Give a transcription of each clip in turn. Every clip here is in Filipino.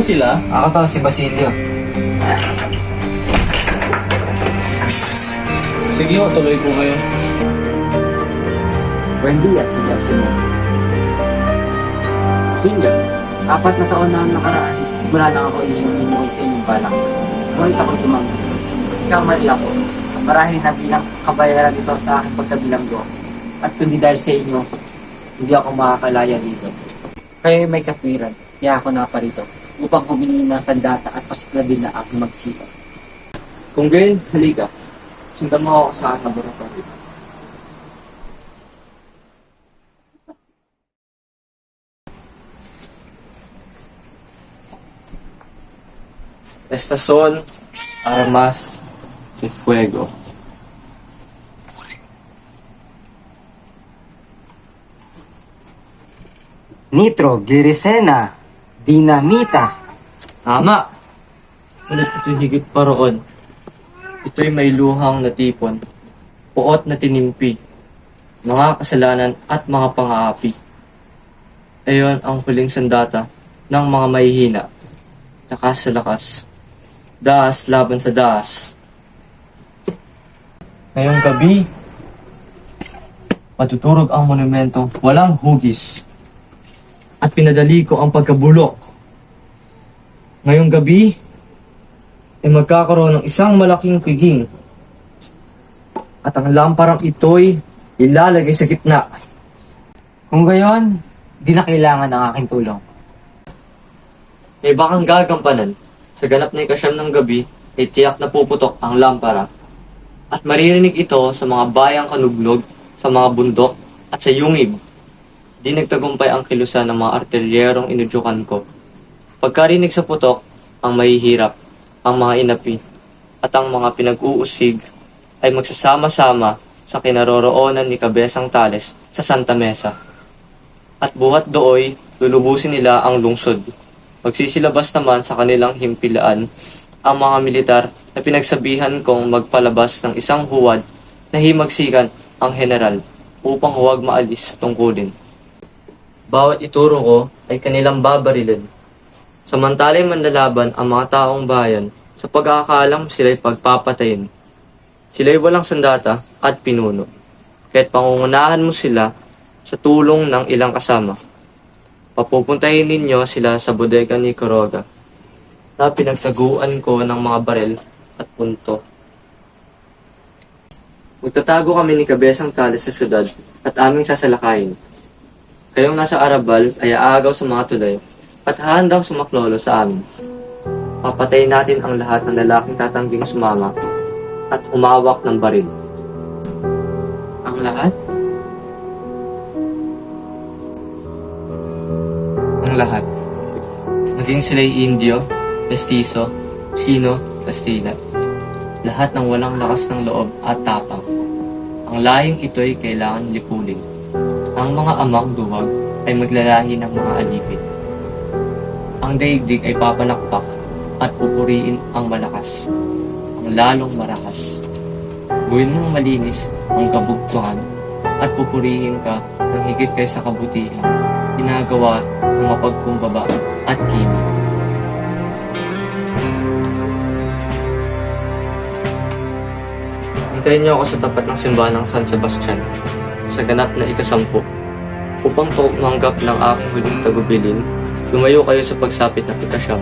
sila? Ako to, si Basilio. Sige ho, tuloy po kayo. Buen dia, Senior Simon. Senior, 4 na taon na ang nakaraan. Sigurado ako iimuhin sa inyong balak. Ngunit ako tumanggi. Kamali ako. Marahil na bilang kabayaran ito sa aking pagkabilanggo. At kundi dahil sa inyo, hindi ako makakalaya dito. Kayo may katwiran, kaya ako naparito upang humingi ng sandata at pasklabin na aking magsikap. Kung gayon, halika. Sundan mo ako sa laboratory. Estación Armas de Fuego. Nitroglycerina, dinamita. Tama! Ngunit ito'y higit pa roon. Ito'y may luhang natipon, puot na tinimpi, mga kasalanan at mga pang-aapi. Ayon ang huling sandata ng mga mahihina. Lakas sa lakas. Daas laban sa daas. Ngayong gabi, matuturog ang monumento walang hugis. At pinadali ko ang pagkabulok. Ngayong gabi, ay magkakaroon ng isang malaking piging. At ang lamparang ito'y ilalagay sa gitna. Kung gayon, di na kailangan ng aking tulong. May bakang gagampanan. Sa ganap na ikasyam ng gabi, ay tiyak na puputok ang lampara. At maririnig ito sa mga bayang kanuglog, sa mga bundok, at sa yungib. Di nagtagumpay ang kilusan ng mga artilyerong inudyukan ko. Pagkarinig sa putok, ang mahihirap, ang mga inapi, at ang mga pinag-uusig ay magsasama-sama sa kinaroroonan ni Kabesang Tales sa Santa Mesa. At buhat dooy, lulubusin nila ang lungsod. Magsisilabas naman sa kanilang himpilaan ang mga militar na pinagsabihan kong magpalabas ng isang huwad na himagsikan ang general upang huwag maalis sa tungkulin. Bawat ituro ko ay kanilang babarilin. Samantala'y manlalaban ang mga taong bayan sa pag-aakalang sila'y pagpapatayin. Sila'y walang sandata at pinuno. Kaya't pangungunahan mo sila sa tulong ng ilang kasama. Papupuntahin ninyo sila sa bodega ni Quiroga na pinagtaguan ko ng mga barel at punto. Magtatago kami ni Kabesang Tales sa syudad at aming sasalakayin. Kayong nasa Arabal ay aagaw sa mga tulay at hahandang sumaklolo sa amin. Papatayin natin ang lahat ng lalaking tatangging sumama at humawak ng baril. Ang lahat? Ang lahat. Maging sila'y Indio, Mestizo, Sino, Kastila. Lahat ng walang lakas ng loob at tapang. Ang laying ito'y kailangan lipulin. Ang mga amang duwag ay maglalahi ng mga alipin. Ang daigdig ay papanakpak at pupuriin ang malakas, ang lalong marakas. Gawin mong malinis ang kabugtuhan at pupurihin ka ng higit kaysa kabutihan, ginagawa ng mapagkumbaba at kimi. Hintayin niyo ako sa tapat ng simbahan ng San Sebastian sa ganap na ika-10 upang tumanggap ng aking huling tagubilin. Lumayo kayo sa pagsapit ng ika-9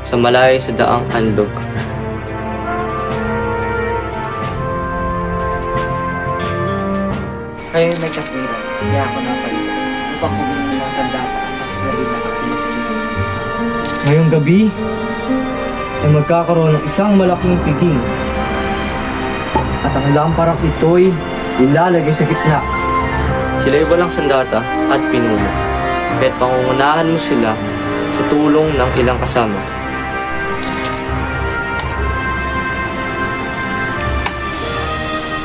sa malay sa daang handog. Kayo may katwiran, kaya ako naparito upang humingi ng sandata at pasklabin na aking magsikap. Ngayong gabi ay magkakaroon ng isang malaking piging at ang lamparang ito'y ilalagay sa gitna. Sila'y walang sandata at pinuno, kaya't pangungunahan mo sila sa tulong ng ilang kasama.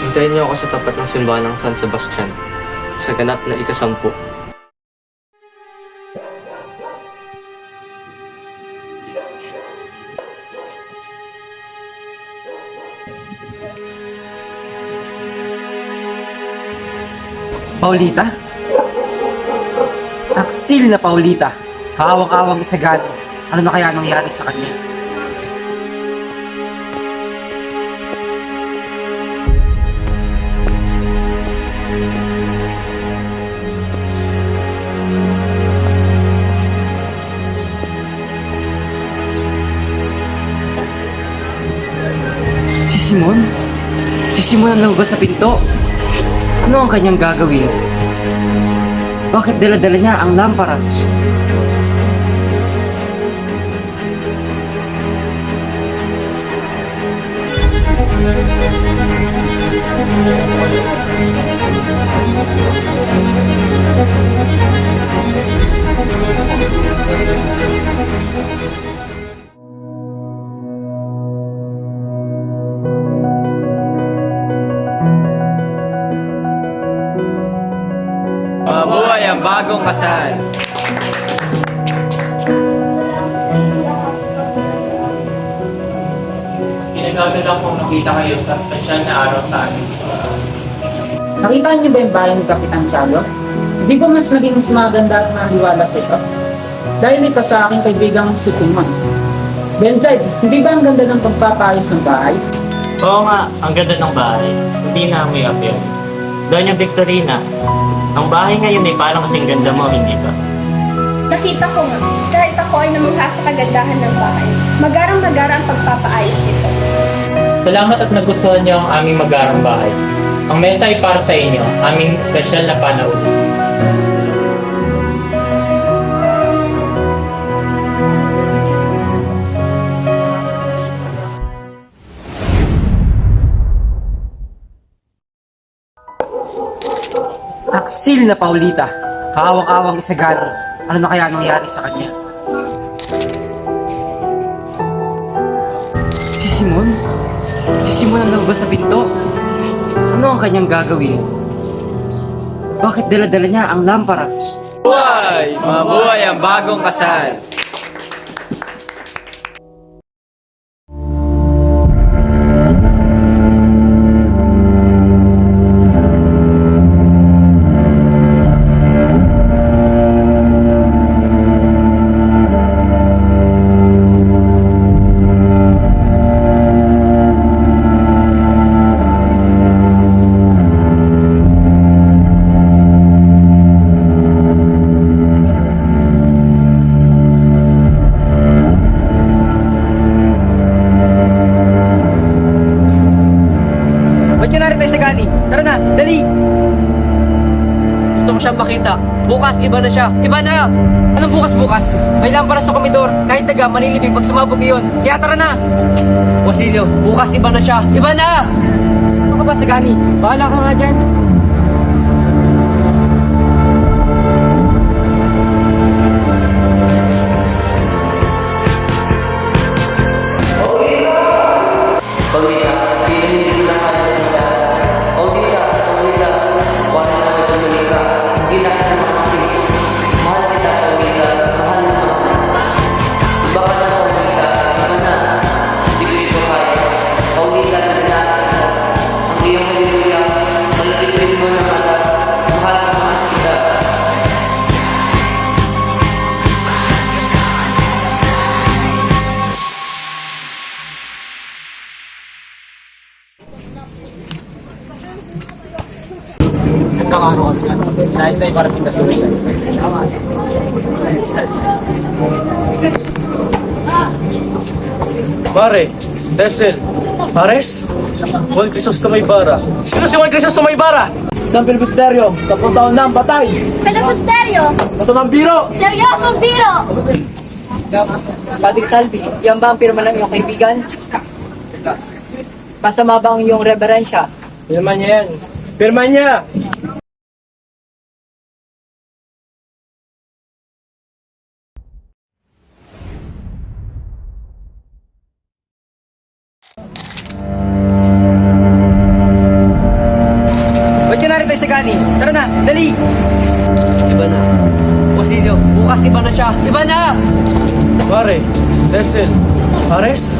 Hintayin niyo ako sa tapat ng simbahan ng San Sebastian sa ganap na ika-10. Paulita? Taksil na Paulita, kaawang-awang isagani. Ano na kaya nangyari sa kanya? Si Simon? Si Simon ang lumabas sa pinto? Ano ang kanyang gagawin? Bakit dala-dala niya ang lampara? Mabuhay ang bagong kasal! Pinagaganda kong nakita kayo sa special na araw sa amin. Nakita niyo ba yung bahay ni Kapitan Tiago? Hindi ba mas naging mas maganda at maliwalas ito? Dahil ito sa aking kaibigang si Simon. Benside, hindi ba ang ganda ng pagpapayos ng bahay? Oo nga, ang ganda ng bahay. Hindi na may appeal. Doña Victorina, ang bahay ngayon ay parang kasing ganda mo, hindi ba? Nakita ko nga, kahit ako ay namukha sa kagandahan ng bahay, magarang-magara ang pagpapaayos nito. Salamat at nagustuhan niyo ang aming magarang bahay. Ang mesa ay para sa inyo, aming special na panahon. Taksil na Paulita, kaawang-awang isagani. Ano na kaya nangyari sa kanya? Si Simon? Si Simon ang lumabas sa pinto? Ano ang kanyang gagawin? Bakit dala-dala niya ang lampara? Buhay! Mabuhay ang bagong kasal! Ba't yun narito isagani? Tara na, dali! Gusto ko siyang makita. Bukas, iba na siya. Iba na! Anong bukas-bukas? May lampara sa komedor. Kahit taga, manilibig pag sumabog iyon. Kaya tara na! Wasilio, bukas iba na siya. Iba na! Ano ka ba, Sagani? Bahala ka nga dyan. Nagkakaroon ka. Nais na iparating na suicide. Pare, Tessel, Pares, Juan Crisos Tumaybara. Sino si Juan Crisos Tumaybara? San Filibusterio, 10 taon na ang patay. Pelabusteryo, Masamang biro. seryosong biro! Pating Salvi, yan ba ang pirma ng iyong kaibigan? Masama ba ang iyong reverensya? Pirma niya yan. Pirma niya! Ba't yun narito isagani? Tara na, dali! Iba na. Wasilio, bukas iba na siya. Iba na! Pare, Tessel, Pares,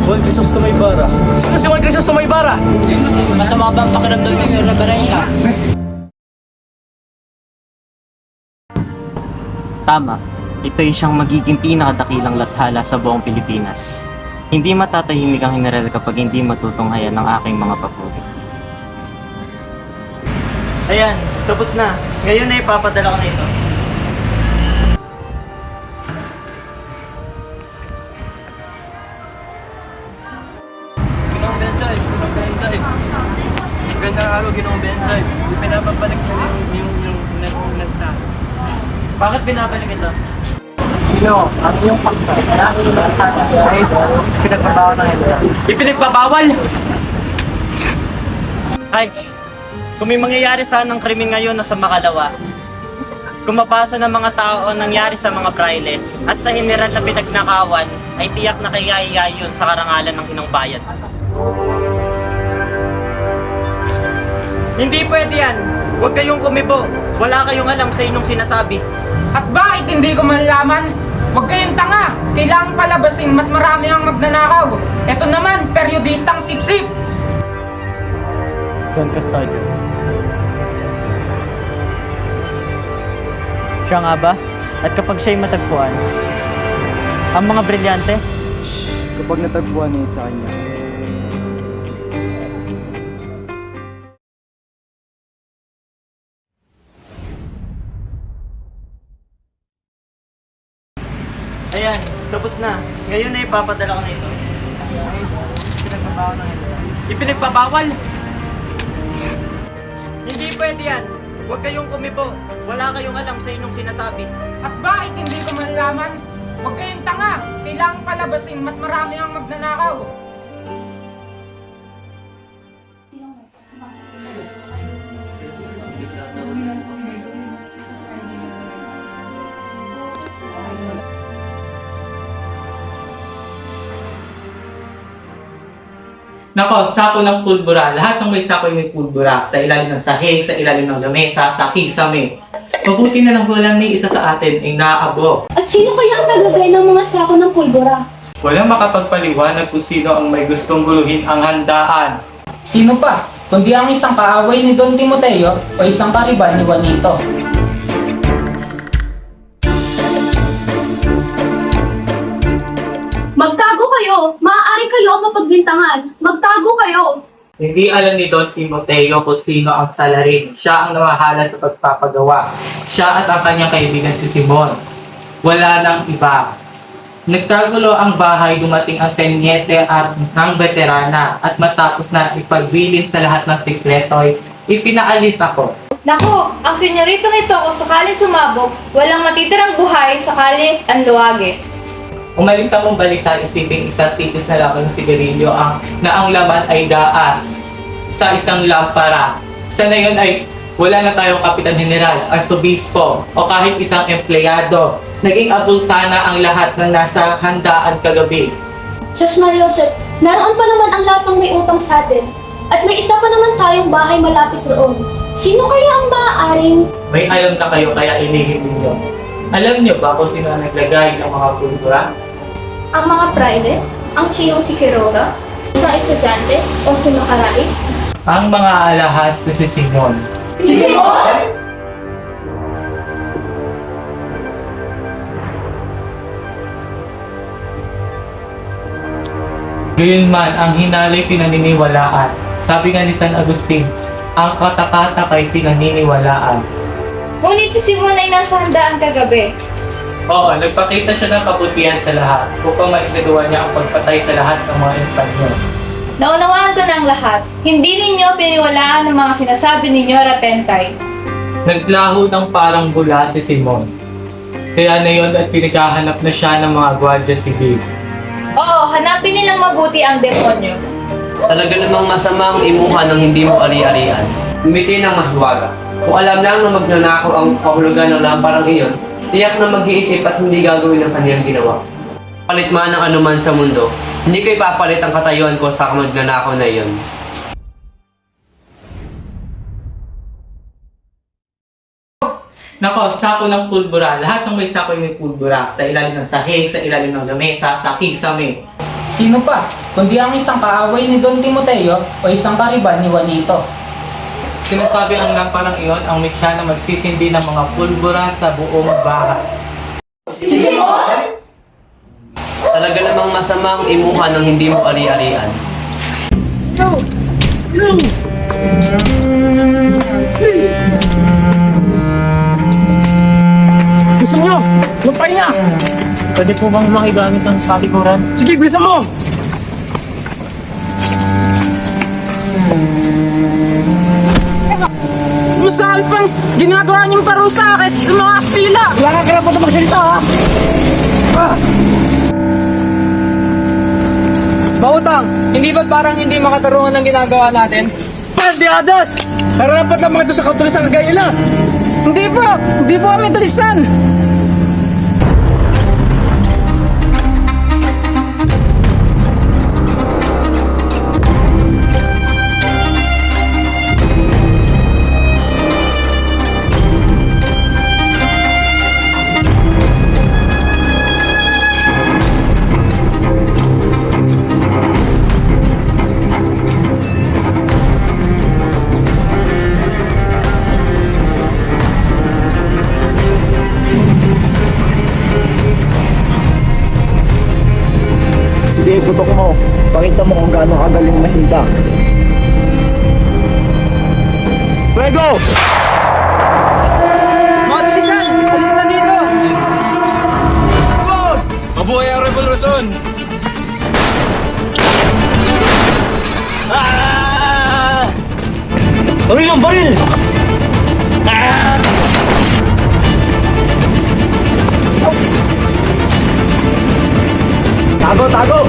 Juan Crisos Tumaybara. Sino si Juan Crisos Tumaybara? Masama ba ang pakiramdam ng iyong reverensya? Tama. ito'y siyang magiging pinakadakilang lathala sa buong Pilipinas. Hindi matatahimik ang general kapag hindi matutunghayan ng aking mga papuri. Ayan, tapos na. Ngayon ay ipapadala ko na ito. Ginoong Bensay! Ginoong Bensay! Magandang araw, Ginoong Bensay. Pinapabalik na yung nagta. Bakit binabalik ito? Sino, ang iyong paksa, marahil na ay pinagpabawa ng ito. Ipinagbabawal! Ay, kung may mangyayari sanang krimen ngayon na sa Makalawa, kung mabasa ng mga tao ang nangyari sa mga praile at sa general na pinagnakawan, ay tiyak na kaya yun sa karangalan ng inang bayan. Hindi pwede yan! Huwag kayong kumibo! Wala kayong alam sa inyong sinasabi. At bakit hindi ko malaman? Huwag kayong tanga! Kailangang palabasin mas marami ang magnanakaw. Ito naman, periodistang sip-sip! Don Custodio. Siya nga ba? At kapag siya'y matagpuan, ang mga brilyante? Kapag natagpuan niya sa kanya, Ayan, tapos na. Ngayon ay ipapadala ko na ito. Ipinagbabawal! Hindi pwede yan! Huwag kayong kumibo! Wala kayong alam sa inyong sinasabi. At bakit hindi ko malaman? Huwag kayong tanga! Kailangang palabasin mas marami ang magnanakaw. Nako, sako ng pulbura. Lahat ng may sako ay may pulbura. Sa ilalim ng sahig, sa ilalim ng lamesa, sa kisame. Mabuti na lang walang may isa sa atin ay naaabo. At sino kaya ang naglagay ng mga sako ng pulbura? Walang makapagpaliwanag kung sino ang may gustong guluhin ang handaan. Sino pa? Kundi ang isang kaaway ni Don Timoteo o isang kariban ni Juanito. Magtago kayo! Maaari kayo ang mapagbintangan! Magtago kayo! Hindi alam ni Don Timoteo kung sino ang salarin. Siya ang namahala sa pagpapagawa. Siya at ang kanyang kaibigan si Simon. Wala nang iba. Nagtagulo ang bahay, dumating ang tenyete at ng veterana at matapos na ipagbilin sa lahat ng sikreto'y ipinaalis ako. Naku, ang senyoritong ito kung sakaling sumabog, walang matitirang buhay sakali ang luwagi. Umalis akong balik sa isiping isang titis na lamang ng sigarilyo na ang laman ay gaas sa isang lampara. Sa ngayon ay wala na tayong kapitan general, arsobispo o kahit isang empleyado. Naging abul sana ang lahat ng nasa handaan kagabi. Sus Mariosep, naroon pa naman ang lahat ng may utang sa atin. At may isa pa naman tayong bahay malapit roon. Sino kaya ang maaaring... May alam na kayo kaya ilihim ninyo. Alam niyo ba kung sino ang naglagay ng mga kultura? Ang mga praile? Ang chinong si Quiroga? Isang estudyante? O si Macaray? Ang mga alahas na si Simon. Si Simon? Gayunman, ang hinalay pinaniniwalaan. Sabi nga ni San Agustin, ang katakata ay pinaniniwalaan. Ngunit si Simon ay nasa handaan kagabi. Oo, nagpakita siya ng kabutihan sa lahat upang maisagawa niya ang pagpatay sa lahat ng mga Espanyol. Naunawaan ko ng lahat. Hindi ninyo piniwalaan ang mga sinasabi ninyo, Ratentay. Naglaho ng parang bula si Simon. Kaya na yun at pinaghahanap na siya ng mga gwardiya sibil. Oo, hanapin nilang mabuti ang demonyo. Talaga namang masama ang imuha ng hindi mo ari-arian. Umiti ng mahiwaga. Kung alam lang na magnanakaw ang kahulugan ng lamparang iyon, tiyak na mag-iisip at hindi gagawin ang kanyang ginawa. Palit man ang anuman sa mundo, hindi ko ipapalit ang katayuan ko sa magnanakaw na iyon. Nako, sako ng pulbura. Lahat ng may sako ay may pulbura. Sa ilalim ng sahig, sa ilalim ng lamesa, sa kisame. Sino pa? Kundi ang isang kaaway ni Don Timoteo o isang kariban ni Juanito. Sinasabi ang lamparang iyon ang mitya na magsisindi ng mga pulbura sa buong bahay. Simon? Talaga namang masama ang imuha ng hindi mo ari-arian. Gusto nyo? Magpahinga! Pwede po bang makigamit ng sakikuran? Sige, bilisan mo! Sumasahal pang ginagawa niyong parusa kaysa sa mga asila! Wala ka kailangan po magsalita, ha? Mautang, hindi ba't parang hindi makatarungan ng ginagawa natin? Paldiadas! Narapat lang mga ito sa kautulisan kagaya nila! Hindi po! Hindi po kami tulisan! Sige, putok mo. Pakita mo kung gaano kagaling masinta. Fuego! Mga tulisan! Alis na dito! Mabuhay ang revolusyon! Baril ang baril! Tago, tago!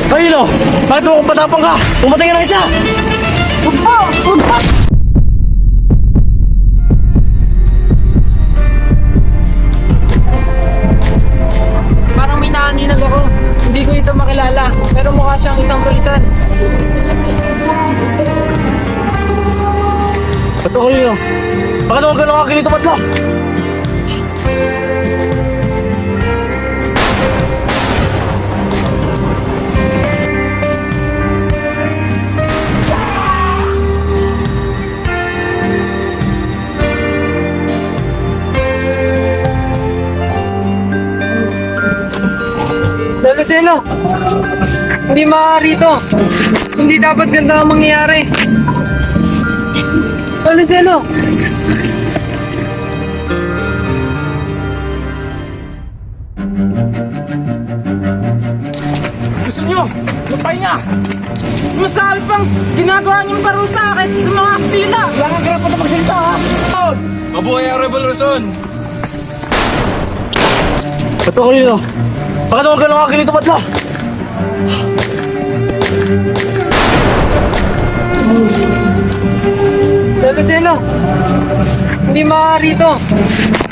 Kanino? Bakit mo kung patapang ka? Pumatay ka ng isa! Parang may naaninag ako. Hindi ko ito makilala, pero mukha siyang isang tulisan. Ito ko nyo. Bakit naman ganun ka kinito patla? Luceno, hindi maaari ito. Hindi dapat ganda ang mangyayari. Luceno! Gusto nyo? Magpahinga! Sumasahal pang ginagawa niyong parusa kaysa sa mga asila! Wala kang kailangan po magsalita, ha? Mabuhay ang revolusyon! Ito ko nyo. Bakit naman ganun ka kinito patla? Luceno, hindi maaari ito.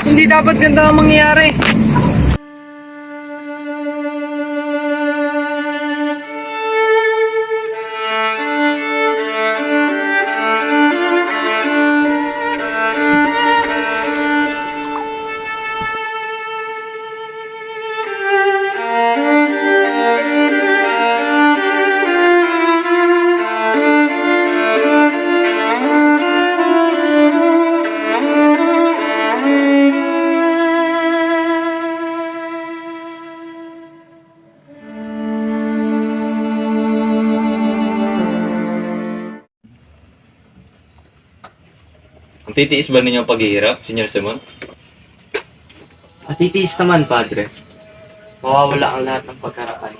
Hindi dapat ganda ang mangyayari. Titiis ba ninyo ang paghihirap, Senyor Simon? Matitiis naman, Padre. Mawawala ang lahat ng pagkarapan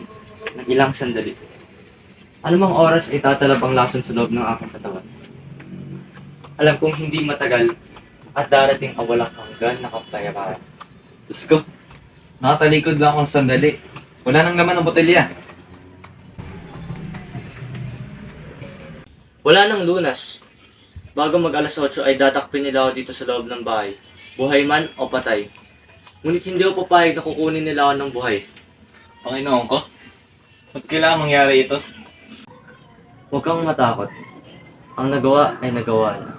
ng ilang sandali. Anumang oras ay tatalab ang lason sa loob ng aking katawan. Alam kong hindi matagal at darating ang walang hanggan na kapayapaan. Diyos ko, nakatalikod lang akong sandali. Wala nang laman ng botelya. Wala nang lunas. Bago mag alas 8 ay datakpin nila ako dito sa loob ng bahay. Buhay man o patay. Ngunit hindi ako papayag na kukunin nila ako ng buhay. Panginoon ko, ba't kailangan mangyari ito? Huwag kang matakot. Ang nagawa ay nagawa na.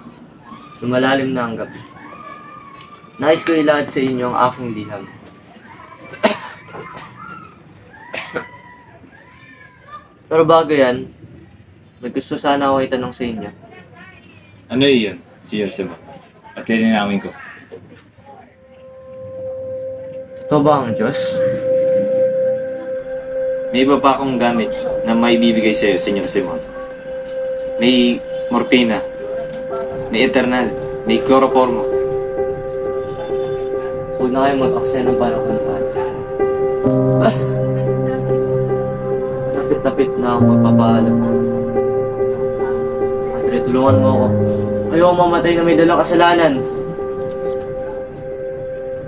Lumalalim na ang gabi. Nais ko ilahad sa inyo ang aking liham. Pero bago yan, may gusto sana ako itanong sa inyo. Ano yun? Si Yosema. At lilinawin ko. Totoo ba ang Diyos? May iba pa akong gamit na may bibigay sa iyo, Senyor Simon. May morpina, may eternal, may chloroformo. Huwag na kayo mag-aksaya ng panahon, Padre. Tapit-tapit na ang magpapaalam. Padre, tulungan mo ako. Ayaw mamatay na may dalang kasalanan.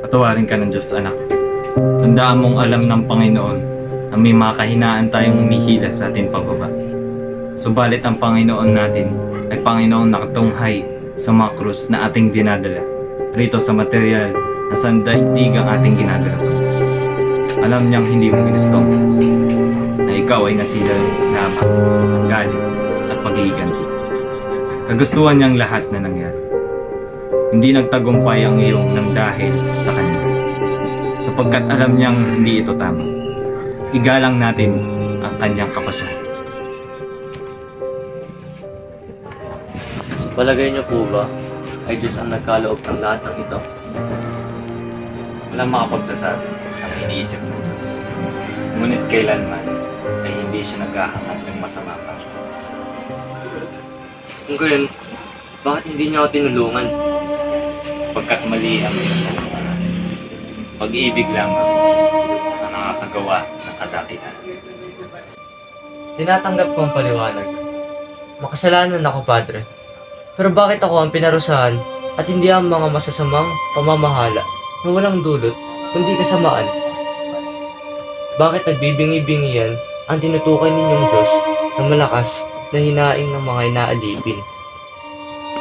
Patawarin ka ng Diyos, anak. Tandaan mong alam ng Panginoon na may mga kahinaan tayong humihila sa ating pagbaba. Subalit ang Panginoon natin ay Panginoong nakatunghay sa mga krus na ating dinadala rito sa material na sandaigdig ang ating ginagawa. Alam niyang hindi mo ginustong na ikaw ay nasilang lamang ng galit at pagiganti. Kagustuhan niyang lahat na nangyari. Hindi nagtagumpay ang iyong nang dahil sa Kanya. Sapagkat alam niyang hindi ito tama. Igalang natin ang Kanyang kapasyan. Palagay niyo po ba ay Diyos ang nagkaloob ng lahat ng ito? Walang makapagsasabi ang iniisip ng Diyos. Ngunit kailanman ay hindi siya naghahangad ng masama para sa atin. Kung gayon, bakit hindi niyo ako tinulungan? Pagkat mali ang iyong pagmamahal. Pag-ibig lamang ang nakakagawa ng kadakilan. Tinatanggap ko ang paliwanag. Makasalanan ako, Padre. Pero bakit ako ang pinarusahan at hindi ang mga masasamang pamamahala na walang dulot, kundi kasamaan? Bakit nagbibingi-bingi yan ang tinutukoy ninyong Diyos na malakas na hinaing ng mga inaalipin?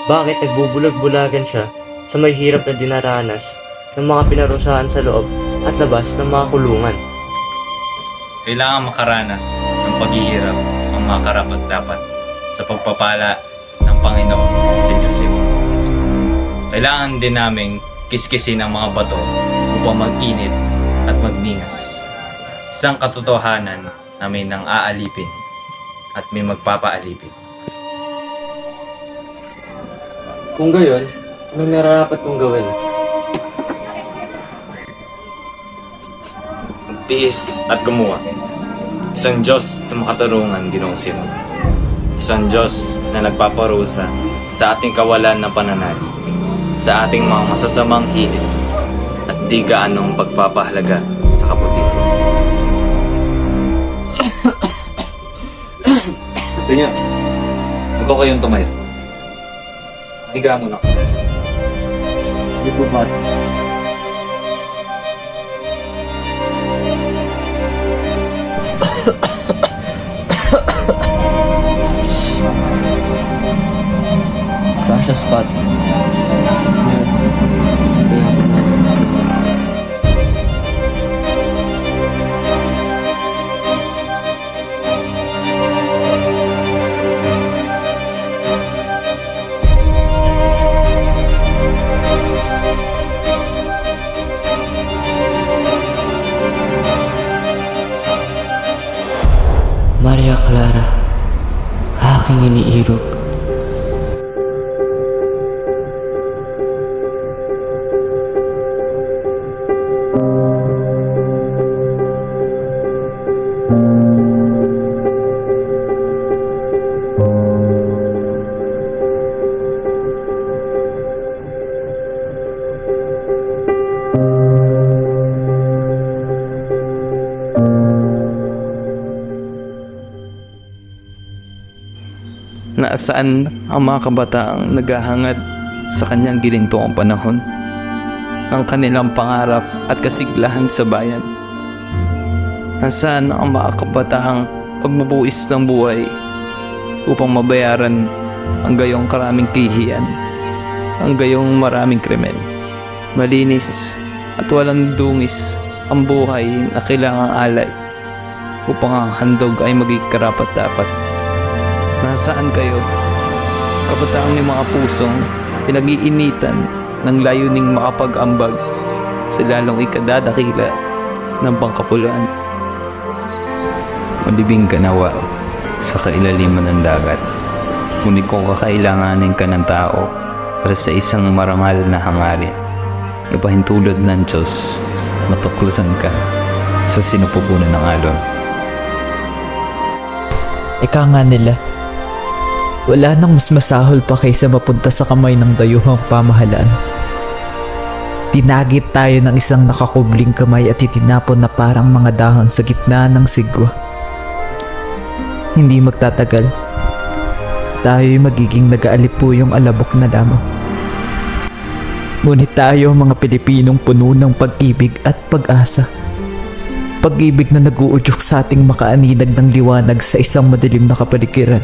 Bakit nagbubulag-bulagan siya sa may hirap na dinaranas ng mga pinarusahan sa loob at labas ng mga kulungan? Kailangan makaranas ng paghihirap ang mga karapat-dapat sa pagpapala ng Panginoon sa Diyos. Kailangan din naming kiskisin ang mga bato upang mag-init at magningas. Isang katotohanan na may nang aalipin at may magpapaalipin. Kung gayon, anong nararapat kong gawin? Magtiis at gumawa. Isang Diyos na makatarungan, Ginoong Simon. Isang Diyos na nagpaparusa sa ating kawalan ng pananalig, sa ating mga masasamang hilig, at di gaanong pagpapahalaga sa kabutihan. Senyor, huwag ko kayong tumayo. Higa mo na. Hindi po ba? Precious spot. Maria Clara, aking iniirog. Nasaan ang mga kabataang naghahangad sa kanyang ginintong panahon? Ang kanilang pangarap at kasiglahan sa bayan. Nasaan ang mga kabataang pagbubuis ng buhay upang mabayaran ang gayong karaming kahihiyan, ang gayong maraming krimen? Malinis at walang dungis ang buhay na kailangang alay upang ang handog ay maging karapat-dapat. Nasaan kayo, kabataang may mga pusong pinag-iinitan ng layuning makapag-ambag sa lalong ikadadakila ng pangkapuluan? Malibing ka na, wow. sa kailaliman ng dagat. Ngunit kung kakailanganin ka ng tao para sa isang marangal na hangarin, ipahintulad ng Diyos, matuklasan ka sa sinupupunan ng alon. Ika nga nila, wala nang mas masahol pa kaysa mapunta sa kamay ng dayuhang pamahalaan. Tinagit tayo ng isang nakakubling kamay at itinapon na parang mga dahon sa gitna ng sigwa. Hindi magtatagal, tayo'y magiging nag-aalipuyong alabok na lamang. Ngunit tayo mga Pilipinong puno ng pag-ibig at pag-asa. Pag-ibig na nag-uudyok sa ating makaaninag ng liwanag sa isang madilim na kapaligiran.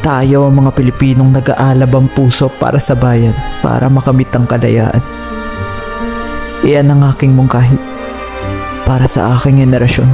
Tayo ang mga Pilipinong nag-aalab ang puso para sa bayan, para makamit ang kalayaan. Iyan ang aking mungkahi para sa aking henerasyon.